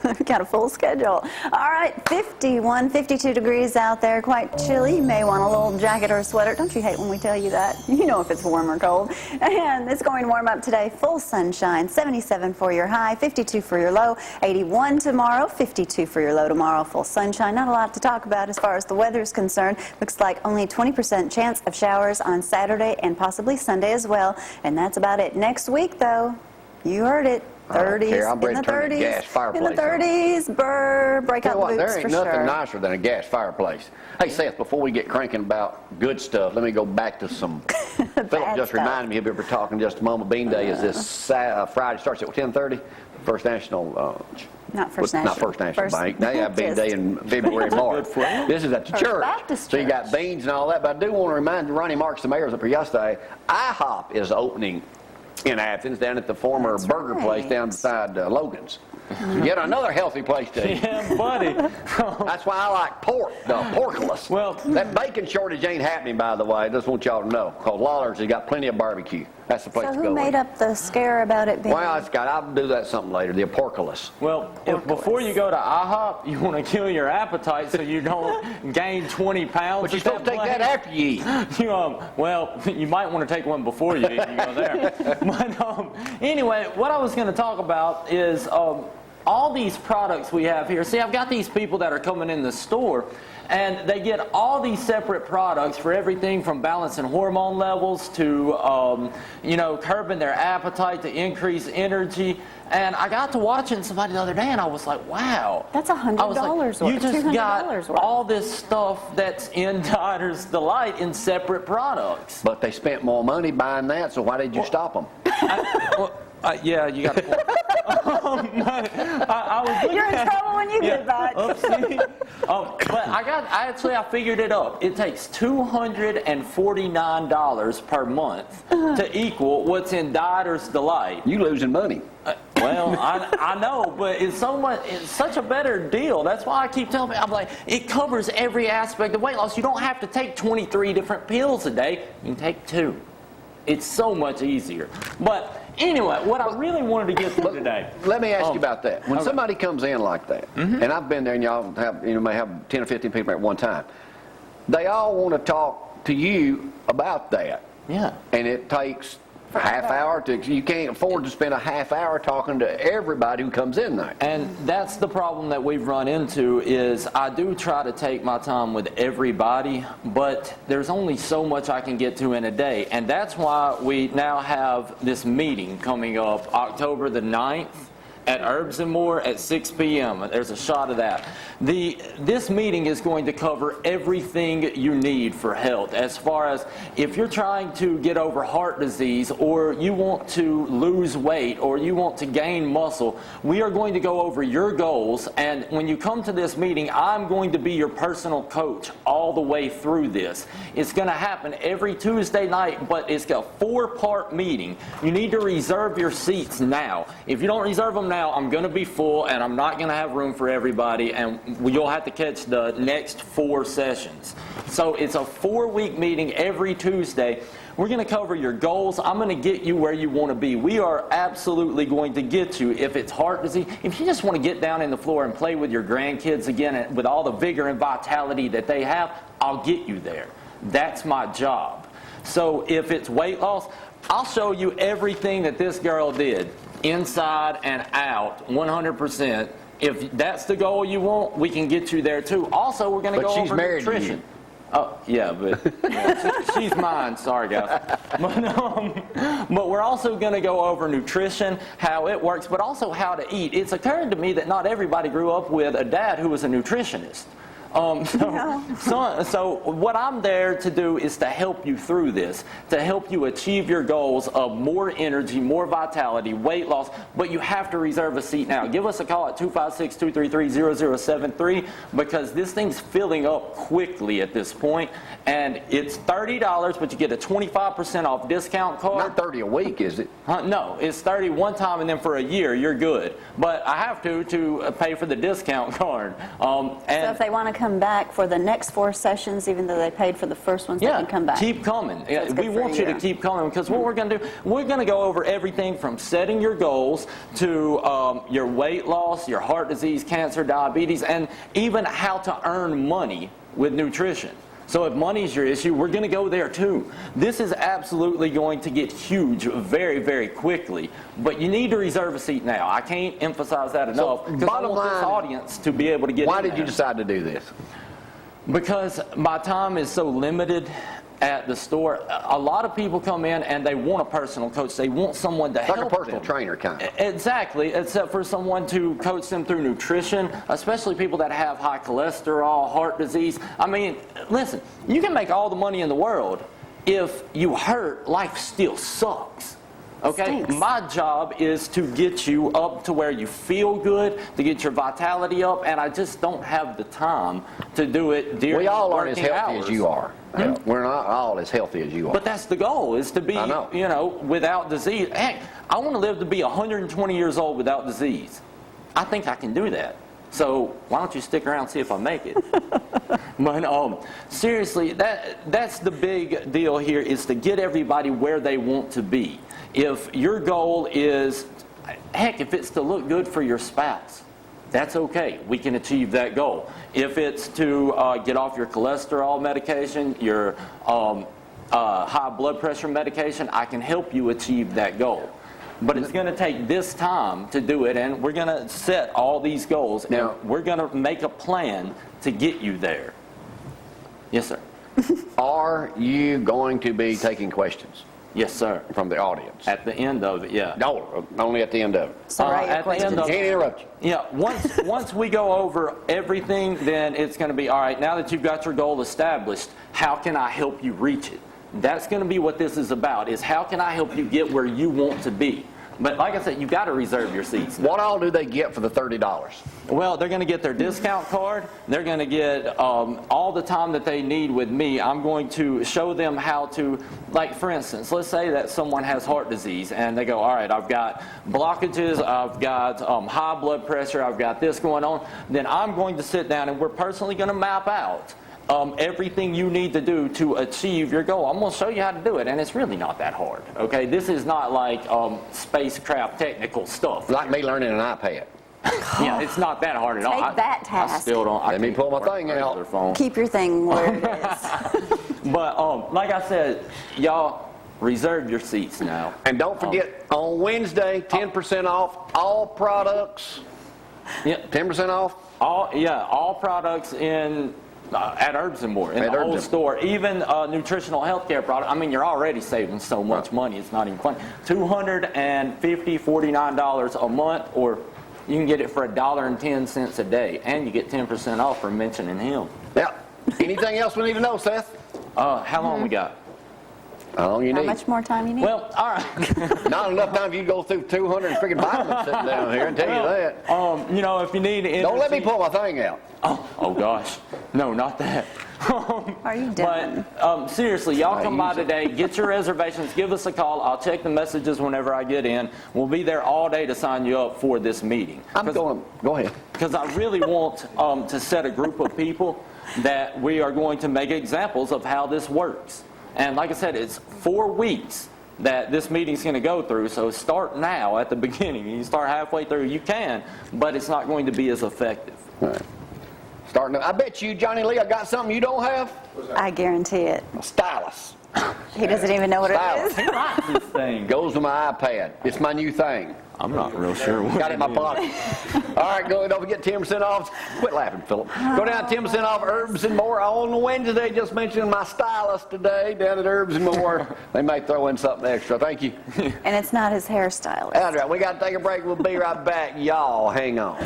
We've got a full schedule. All right, 51, 52 degrees out there, quite chilly. You may want a little jacket or a sweater. Don't you hate when we tell you that? You know if it's warm or cold. And it's going to warm up today. Full sunshine, 77 for your high, 52 for your low, 81 tomorrow, 52 for your low tomorrow. Full sunshine. Not a lot to talk about as far as the weather is concerned. Looks like only 20% chance of showers on Saturday and possibly Sunday as well. And that's about it. Next week, though, you heard it. 30s, I'm ready to turn the gas fireplace in the 30s, break out the boots there ain't for nothing sure. nicer than a gas fireplace. Hey, Seth, before we get cranking about good stuff, let me go back to some. Philip just reminded me of we were talking just a moment. Bean Day is this Friday. Starts at 10:30. First National. Not First National. Not First National Bank. They have Bean Day in February, March. This is at the church. Baptist so you got beans and all that. But I do want to remind Ronnie Marks, the mayor, was up here yesterday. IHOP is opening in Athens, down at the former burger place down beside Logan's. So yet another healthy place to eat. Yeah, buddy. That's why I like pork, the porkless. Well, that bacon shortage ain't happening, by the way. I just want y'all to know, because Lawler's has got plenty of barbecue. That's the place So to go. who made up the scare about it being? Well, I'll do that something later. The porkless. Well, if before you go to IHOP, you want to kill your appetite so you don't gain 20 pounds. But you're supposed to take that after you eat. Well, you might want to take one before you eat. You go there. But anyway, what I was going to talk about is all these products we have here. See, I've got these people that are coming in the store, and they get all these separate products for everything from balancing hormone levels to, curbing their appetite to increase energy. And I got to watching somebody the other day, and I was like, wow. That's $100 worth. You just got worth. all this stuff that's in Diner's Delight in separate products. But they spent more money buying that, so why did you stop them? Yeah, you got to. I was looking You're in trouble when you did that. But I figured it up. It takes $249 per month to equal what's in Diner's Delight. You losing money. Well, I know, but it's such a better deal. That's why I keep telling people, I'm like, it covers every aspect of weight loss. You don't have to take 23 different pills a day. You can take 2. It's so much easier. But anyway, what I really wanted to get to today. Let me ask you about that. When somebody comes in like that, and I've been there, and y'all may have 10 or 15 people at one time, they all want to talk to you about that. Yeah. And it takes a half hour you can't afford to spend a half hour talking to everybody who comes in there. And that's the problem that we've run into is I do try to take my time with everybody, but there's only so much I can get to in a day. And that's why we now have this meeting coming up October the 9th at Herbs and More at 6 p.m. There's a shot of that. This meeting is going to cover everything you need for health, as far as if you're trying to get over heart disease, or you want to lose weight, or you want to gain muscle. We are going to go over your goals, and when you come to this meeting, I'm going to be your personal coach all the way through this. It's going to happen every Tuesday night, but it's a 4-part meeting. You need to reserve your seats now. If you don't reserve them now, I'm going to be full, and I'm not going to have room for everybody, and you'll have to catch the next 4 sessions. So it's a 4-week meeting every Tuesday. We're going to cover your goals. I'm going to get you where you want to be. We are absolutely going to get you. If it's heart disease, if you just want to get down in the floor and play with your grandkids again and with all the vigor and vitality that they have, I'll get you there. That's my job. So if it's weight loss, I'll show you everything that this girl did, inside and out, 100%. If that's the goal you want, we can get you there too. Also, we're going to go over nutrition. Oh, yeah, but she's mine. Sorry, guys. But we're also going to go over nutrition, how it works, but also how to eat. It's occurred to me that not everybody grew up with a dad who was a nutritionist. So what I'm there to do is to help you through this, to help you achieve your goals of more energy, more vitality, weight loss, but you have to reserve a seat now. Give us a call at 256-233-0073 because this thing's filling up quickly at this point, and it's $30, but you get a 25% off discount card. Not 30 a week, is it? No, it's 30 one time, and then for a year, you're good. But I have to pay for the discount card. So if they want to come back for the next 4 sessions, even though they paid for the first ones, they can come back. Keep coming. Yeah, That's good we for want you to keep coming, because what we're going to do, we're going to go over everything from setting your goals to your weight loss, your heart disease, cancer, diabetes, and even how to earn money with nutrition. So if money's your issue, we're going to go there too. This is absolutely going to get huge very, very quickly, but you need to reserve a seat now. I can't emphasize that enough, because I want this audience to be able to get in Why did there. you decide to do this? Because my time is so limited at the store. A lot of people come in and they want a personal coach. They want someone to help them. Like a personal trainer kind of. Exactly, except for someone to coach them through nutrition, especially people that have high cholesterol, heart disease. I mean, listen, you can make all the money in the world. If you hurt, life still sucks. Okay? Stinks. My job is to get you up to where you feel good, to get your vitality up, and I just don't have the time to do it during We all aren't as working healthy hours. as you are. We're not all as healthy as you are. But that's the goal, is to be, I know. without disease. Heck, I want to live to be 120 years old without disease. I think I can do that. So why don't you stick around and see if I make it? But seriously, that's the big deal here, is to get everybody where they want to be. If your goal is, heck, if it's to look good for your spouse, that's okay. We can achieve that goal. If it's to get off your cholesterol medication, your high blood pressure medication, I can help you achieve that goal. But it's going to take this time to do it, and we're going to set all these goals. Now, and we're going to make a plan to get you there. Yes, sir. Are you going to be taking questions Yes, sir. from the audience? At the end of it, yeah. No, only at the end of it. So write your at the end questions. of Can't interrupt you. Yeah, once we go over everything, then it's going to be, all right, now that you've got your goal established, how can I help you reach it? That's going to be what this is about, is how can I help you get where you want to be? But like I said, you've got to reserve your seats. What all do they get for the $30? Well, they're going to get their discount card. They're going to get all the time that they need with me. I'm going to show them how to, like for instance, let's say that someone has heart disease and they go, all right, I've got blockages, I've got high blood pressure, I've got this going on. Then I'm going to sit down and we're personally going to map out everything you need to do to achieve your goal. I'm going to show you how to do it, and it's really not that hard. Okay, this is not like spacecraft technical stuff. Like me learning an iPad. Yeah, it's not that hard at all. Take that I task. still don't. Let me pull my thing out. Phone. Keep your thing where it is. But like I said, y'all reserve your seats now. And don't forget, on Wednesday, 10% off all products. Yeah, 10% off. all products in. At Herbs and More, in At the Herbs whole and- store, even nutritional healthcare products. I mean, you're already saving so much money, it's not even funny. $250, $49 a month, or you can get it for $1.10 a day, and you get 10% off for mentioning him. Yeah. Anything else we need to know, Seth? How long we got? How long you How need? much more time you need? Well, all right. Not enough time for you to go through 200 freaking vitamins sitting down here and tell you that. If you need Don't let me pull my thing out. Oh gosh, no, not that. Are you done? But seriously, y'all come by use it. today, get your reservations, give us a call. I'll check the messages whenever I get in. We'll be there all day to sign you up for this meeting. Go ahead. Because I really want to set a group of people that we are going to make examples of how this works. And like I said, it's 4 weeks that this meeting's going to go through, so start now at the beginning. You can start halfway through, you can, but it's not going to be as effective. All right. I bet you, Johnny Lee, I got something you don't have. I guarantee it. A stylus. He doesn't even know what it Stylus. is. He likes this thing. Goes with my iPad. It's my new thing. I'm not real sure what Got it in my pocket. All right, don't forget 10% off. Quit laughing, Philip. Go down 10% off Herbs and More on Wednesday. Just mentioned my stylist today down at Herbs and More. They may throw in something extra. Thank you. And it's not his hairstylist. That's right. We got to take a break. We'll be right back. Y'all hang on.